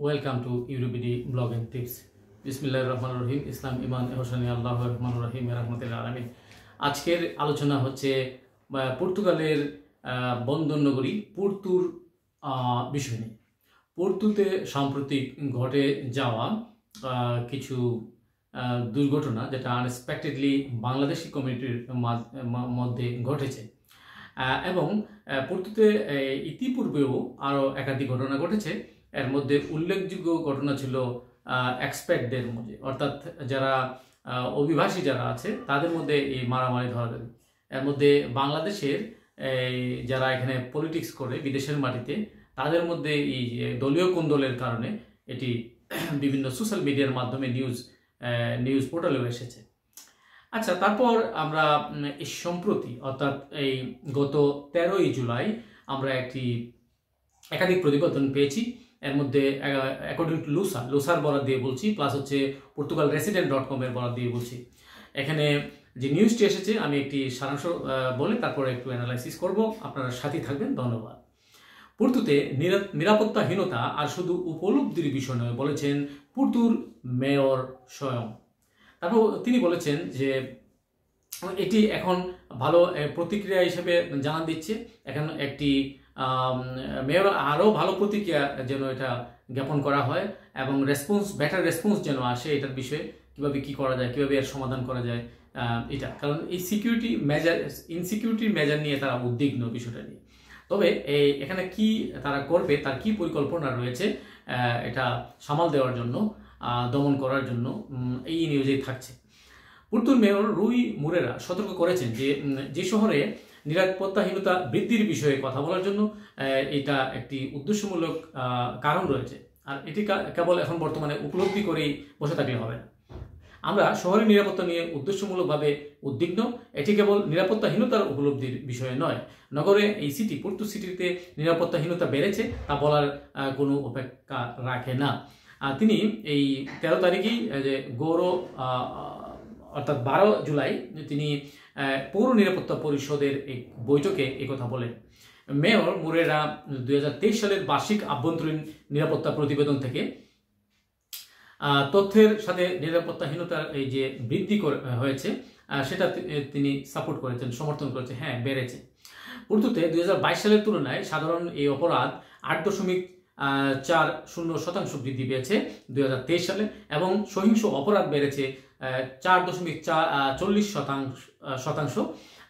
Welcome to EuroBD blog and tips. বিসমিল্লাহির রহমানির রহিম। ইসলাম ইমান এহসানি আল্লাহুর রহমানির রহিম রাহমাতুল আলামিন। আজকের আলোচনা হচ্ছে পর্তুগালের বন্দর নগরী পোর্তুর বিষয় নিয়ে। পোর্তুতে সাম্প্রতিক ঘটে যাওয়া কিছু দুর্ঘটনা, যেটা আনএক্সপেক্টেডলি বাংলাদেশি কমিউনিটির মধ্যে ঘটেছে এবং পোর্তুতে ইতিপূর্বেও আরও একাধিক ঘটনা ঘটেছে। এর মধ্যে উল্লেখযোগ্য ঘটনা ছিল এক্সপ্যাটদের মধ্যে, অর্থাৎ যারা অভিবাসী যারা আছে তাদের মধ্যে এই মারামারি ধরা দেবে। এর মধ্যে বাংলাদেশের যারা এখানে পলিটিক্স করে বিদেশের মাটিতে, তাদের মধ্যে এই দলীয় কোন্দলের কারণে এটি বিভিন্ন সোশ্যাল মিডিয়ার মাধ্যমে নিউজ পোর্টালেও এসেছে। আচ্ছা, তারপর আমরা এই সম্প্রতি অর্থাৎ এই গত 13ই জুলাই আমরা একাধিক প্রতিবেদন পেয়েছি। এর মধ্যে অ্যাকর্ডিং টু লুসার বরাদ দিয়ে বলছি, প্লাস হচ্ছে portugalresident.com এর বরাদ দিয়ে বলছি। এখানে যে নিউজটি এসেছে আমি একটি সারাংশ বলে তারপরে একটু অ্যানালাইসিস করব, আপনারা সাথেই থাকবেন। ধন্যবাদ। পোর্তুতে নিরাপত্তাহীনতা আর শুধু উপলব্ধির বিষয় নয় বলেছেন পোর্তুর মেয়র স্বয়ং। তারপর তিনি বলেছেন যে এটি এখন ভালো প্রতিক্রিয়া হিসেবে জানান দিচ্ছে। এখন একটি মেয়র আরও ভালো প্রতিক্রিয়া যেন এটা জ্ঞাপন করা হয় এবং বেটার রেসপন্স যেন আসে এটার বিষয়ে, কীভাবে কী করা যায়, কীভাবে এর সমাধান করা যায় এটা। কারণ এই ইনসিকিউরিটি মেজার নিয়ে তারা উদ্বিগ্ন বিষয়টা নিয়ে। তবে এখানে কি তারা করবে, তার কি পরিকল্পনা রয়েছে এটা সামাল দেওয়ার জন্য, দমন করার জন্য, এই নিউজেই থাকছে। পোর্তুর মেয়র রুই মুরেরা সতর্ক করেছেন যে শহরে নিরাপত্তাহীনতা বৃদ্ধির বিষয়ে কথা বলার জন্য এটা একটি উদ্দেশ্যমূলক কারণ রয়েছে। আর এটি কেবল এখন বর্তমানে উপলব্ধি করেই বসে থাকলে হবে না। আমরা শহরের নিরাপত্তা নিয়ে উদ্দেশ্যমূলকভাবে উদ্বিগ্ন। এটি কেবল নিরাপত্তাহীনতার উপলব্ধির বিষয় নয়। নগরে এই পোর্তু সিটিতে নিরাপত্তাহীনতা বেড়েছে তা বলার কোনো অপেক্ষা রাখে না। তিনি এই 13 তারিখেই যে অর্থাৎ 12 জুলাই তিনি পৌর নিরাপত্তা পরিষদের এক বৈঠকে একথা বলেন। মেয়র মুরেরা 2023 সালের বার্ষিক আভ্যন্তরীণ নিরাপত্তা প্রতিবেদন থেকে তথ্যের সাথে নিরাপত্তাহীনতার এই যে বৃদ্ধি হয়েছে সেটা তিনি সাপোর্ট করেছেন, সমর্থন করেছেন। হ্যাঁ, বেড়েছে। পোর্তুতে 2022 সালের তুলনায় সাধারণ এই অপরাধ 8.40% বৃদ্ধি পেয়েছে 2023 সালে, এবং সহিংস অপরাধ বেড়েছে 4.40%।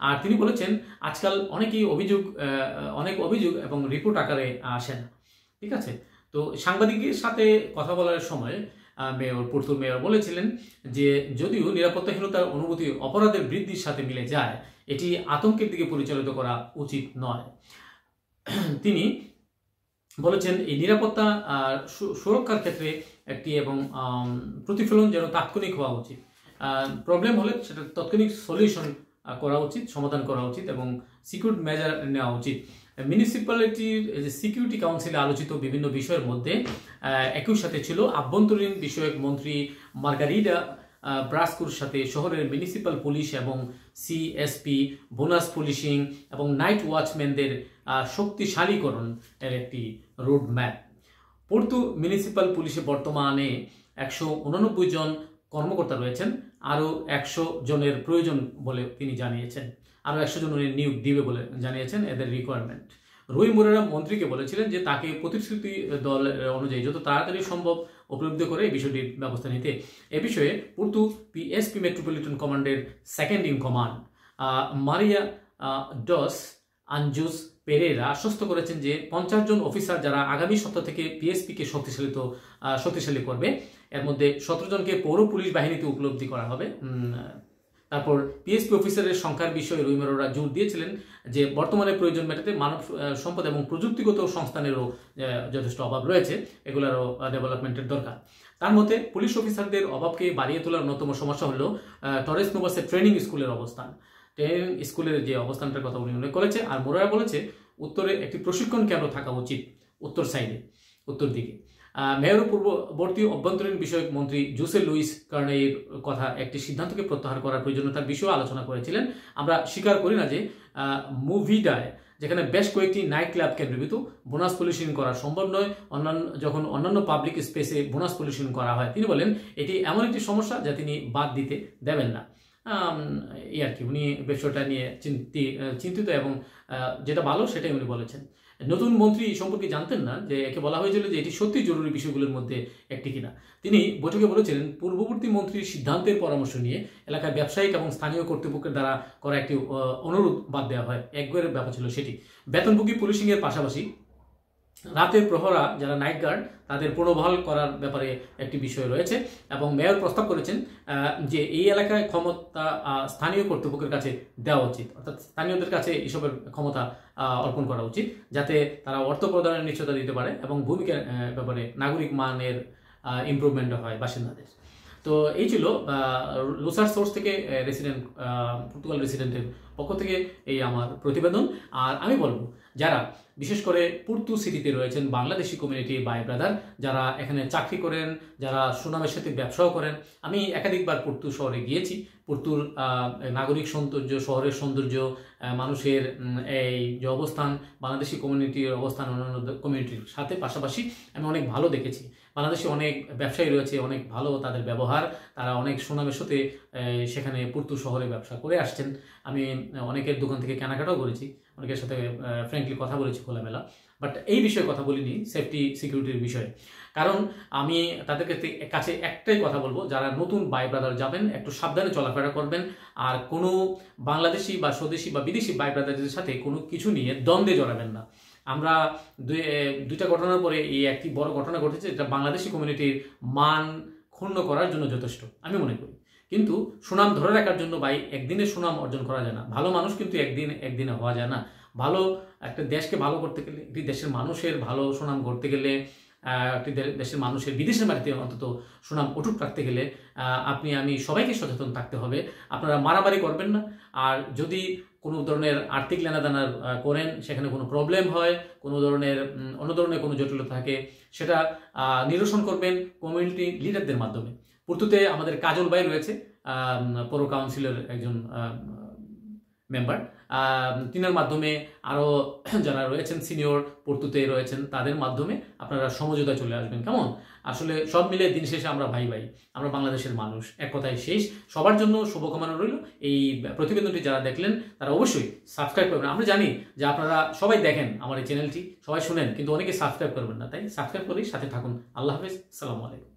আর তিনি বলেছেন আজকাল অনেক অভিযোগ এবং রিপোর্ট আকারে আসে না। ঠিক আছে, তো সাংবাদিকের সাথে কথা বলার সময় পোর্তুর মেয়র বলেছিলেন যে যদিও নিরাপত্তাহীনতার অনুভূতি অপরাধের বৃদ্ধির সাথে মিলে যায়, এটি আতঙ্কের দিকে পরিচালিত করা উচিত নয়। তিনি বলেছেন এই নিরাপত্তা সুরক্ষার ক্ষেত্রে একটি এবং প্রতিফলন যেন তাৎক্ষণিক হওয়া উচিত। প্রবলেম হলে সেটা তাৎক্ষণিক সলিউশন করা উচিত, সমাধান করা উচিত এবং সিকিউরিটি মেজার নেওয়া উচিত। মিউনিসিপ্যালিটির যে সিকিউরিটি কাউন্সিলে আলোচিত বিভিন্ন বিষয়ের মধ্যে একই সাথে ছিল আভ্যন্তরীণ বিষয়ক মন্ত্রী মার্গারিটা ব্রাস্কুর সাথে শহরের মিউনিসিপ্যাল পুলিশ এবং সিএসপি, বোনাস পুলিশিং এবং নাইট ওয়াচম্যানদের শক্তিশালীকরণ এর একটি রোড ম্যাপ। পোর্তু মিউনিসিপ্যাল পুলিশে বর্তমানে 189 জন কর্মকর্তা রয়েছেন। আরও 100 জনের প্রয়োজন বলে তিনি জানিয়েছেন। আরও 100 জনের নিয়োগ দিবে বলে জানিয়েছেন এদের রিকোয়ারমেন্ট। রুই মুরেরা মন্ত্রীকে বলেছিলেন যে তাকে প্রতিশ্রুতি দল অনুযায়ী যত তাড়াতাড়ি সম্ভব উপলব্ধি করে এই বিষয়টির ব্যবস্থা নিতে। এ বিষয়ে পোর্তু পিএসপি মেট্রোপলিটন কমান্ডের second in command Maria dos Anjos Pereira আশ্বস্ত করেছেন যে 50 জন অফিসার যারা আগামী সপ্তাহ থেকে পিএসপিকে শক্তিশালী করবে। এর মধ্যে 17 জনকে পৌর পুলিশ বাহিনীতে উপলব্ধি করা হবে। তারপর পিএসপি অফিসারের সংখ্যার বিষয়ে রুই মুরেরা জোর দিয়েছিলেন যে বর্তমানে প্রয়োজন মেটাতে মানব সম্পদ এবং প্রযুক্তিগত সংস্থানেরও যথেষ্ট অভাব রয়েছে, এগুলোরও ডেভেলপমেন্টের দরকার। তার মধ্যে পুলিশ অফিসারদের অভাবকে বাড়িয়ে তোলার অন্যতম সমস্যা হলো টরেস নোভাসের ট্রেনিং স্কুলের অবস্থান। ট্রেনিং স্কুলের যে অবস্থানটার কথা উনি উল্লেখ করেছে। আর মুরেরা বলেছে উত্তরে একটি প্রশিক্ষণ কেন্দ্র থাকা উচিত, উত্তর দিকে। মেয়র পূর্ববর্তী অভ্যন্তরীণ বিষয়ক মন্ত্রী জোসে লুইস কার্নেইর কথা একটি সিদ্ধান্তকে প্রত্যাহার করার প্রয়োজনীয়তার বিষয়েও আলোচনা করেছিলেন। আমরা স্বীকার করি না যে মুভিডায় যেখানে বেশ কয়েকটি নাইট ক্লাব কেন্দ্রীভূত বোনাস পলিউশন করা সম্ভব নয়, যখন অন্যান্য পাবলিক স্পেসে বোনাস পলিউশন করা হয়। তিনি বলেন এটি এমন একটি সমস্যা যা তিনি বাদ দিতে দেবেন না। এই আর কি, উনি বিষয়টা নিয়ে চিন্তিত এবং যেটা ভালো সেটাই উনি বলেছেন। নতুন মন্ত্রী সম্পর্কে জানতেন না যে একে বলা হয়েছিল যে এটি সত্যি জরুরি বিষয়গুলোর মধ্যে একটি কিনা। তিনি বৈঠকে বলেছিলেন পূর্ববর্তী মন্ত্রীর সিদ্ধান্তের পরামর্শ নিয়ে এলাকায় ব্যবসায়িক এবং স্থানীয় কর্তৃপক্ষের দ্বারা করা একটি অনুরোধ বাদ দেওয়া হয়। একবারের ব্যাপার ছিল সেটি। বেতনভোগী পুলিশিংয়ের পাশাপাশি রাতের প্রহরা যারা নাইট গার্ড তাদের পুনর্বহাল করার ব্যাপারে একটি বিষয় রয়েছে এবং মেয়র প্রস্তাব করেছেন যে এই এলাকায় ক্ষমতা স্থানীয় কর্তৃপক্ষের কাছে দেওয়া উচিত, অর্থাৎ স্থানীয়দের কাছে এসবের ক্ষমতা অর্পণ করা উচিত, যাতে তারা অর্থ প্রদানের নিশ্চয়তা দিতে পারে এবং ভূমিকার ব্যাপারে নাগরিক মানের ইমপ্রুভমেন্ট হয় বাসিন্দাদের। তো এই ছিল লুসার সোর্স থেকে পর্তুগাল রেসিডেন্টের পক্ষ থেকে এই আমার প্রতিবেদন। আর আমি বলবো যারা বিশেষ করে পুর্তু সিটিতে রয়েছেন বাংলাদেশি কমিউনিটি ভাই ব্রাদার, যারা এখানে চাকরি করেন, যারা সুনামের সাথে ব্যবসাও করেন, আমি একাধিকবার পুর্তু শহরে গিয়েছি। পুর্তুর নাগরিক সৌন্দর্য, শহরের সৌন্দর্য, মানুষের এই যে অবস্থান, বাংলাদেশি কমিউনিটির অবস্থান অন্যান্য কমিউনিটির সাথে পাশাপাশি আমি অনেক ভালো দেখেছি। বাংলাদেশে অনেক ব্যবসায়ী রয়েছে, অনেক ভালো তাদের ব্যবহার, তারা অনেক সুনামের সাথে সেখানে পুর্তু শহরে ব্যবসা করে আসছেন। আমি অনেকের দোকান থেকে কেনাকাটাও করেছি, অনেকের সাথে ফ্র্যাঙ্কলি কথা বলেছি খোলামেলা। বাট এই বিষয়ে কথা বলিনি সেফটি সিকিউরিটির বিষয়ে, কারণ আমি তাদের কাছে একটাই কথা বলবো, যারা নতুন ভাই ব্রাদার যাবেন একটু সাবধানে চলাফেরা করবেন। আর কোনো বাংলাদেশি বা স্বদেশি বা বিদেশি ভাই ব্রাদারদের সাথে কোনো কিছু নিয়ে দ্বন্দ্বে জড়াবেন না। আমরা দুইটা ঘটনার পরে এই একটি বড় ঘটনা ঘটেছে, যেটা বাংলাদেশি কমিউনিটির মান ক্ষুণ্ণ করার জন্য যথেষ্ট আমি মনে করি। কিন্তু সুনাম ধরে রাখার জন্য ভাই একদিনে সুনাম অর্জন করা যায় না। ভালো মানুষ কিন্তু একদিনে হওয়া যায় না। ভালো একটা দেশকে ভালো করতে গেলে, একটি দেশের মানুষের ভালো সুনাম করতে গেলে, একটি দেশের মানুষের বিদেশের বাড়িতে অন্তত সুনাম অটুট রাখতে গেলে আমি সবাইকে সচেতন থাকতে হবে। আপনারা মারামারি করবেন না। আর যদি কোনো ধরনের আর্থিক লেনাদেনা করেন, সেখানে কোনো প্রবলেম হয়, কোনো ধরনের অন্য ধরনের কোনো জটিলতা থাকে, সেটা নিরসন করবেন কমিউনিটি লিডারদের মাধ্যমে। পুর্তুতে আমাদের কাজল ভাই রয়েছে, পৌর কাউন্সিলের একজন মেম্বার, তিনার মাধ্যমে আরও যারা রয়েছেন সিনিয়র পুর্তুতে রয়েছেন, তাদের মাধ্যমে আপনারা সমঝোতায় চলে আসবেন। কেমন? আসলে সব মিলে দিন শেষে আমরা ভাই, আমরা বাংলাদেশের মানুষ, এক কথায় শেষ। সবার জন্য শুভকামনা রইল। এই প্রতিবেদনটি যারা দেখলেন তারা অবশ্যই সাবস্ক্রাইব করবেন। আমরা জানি যে আপনারা সবাই দেখেন আমার এই চ্যানেলটি, সবাই শুনেন, কিন্তু অনেকে সাবস্ক্রাইব করবেন না, তাই সাবস্ক্রাইব করেই সাথে থাকুন। আল্লাহ হাফেজ, আসসালামু আলাইকুম।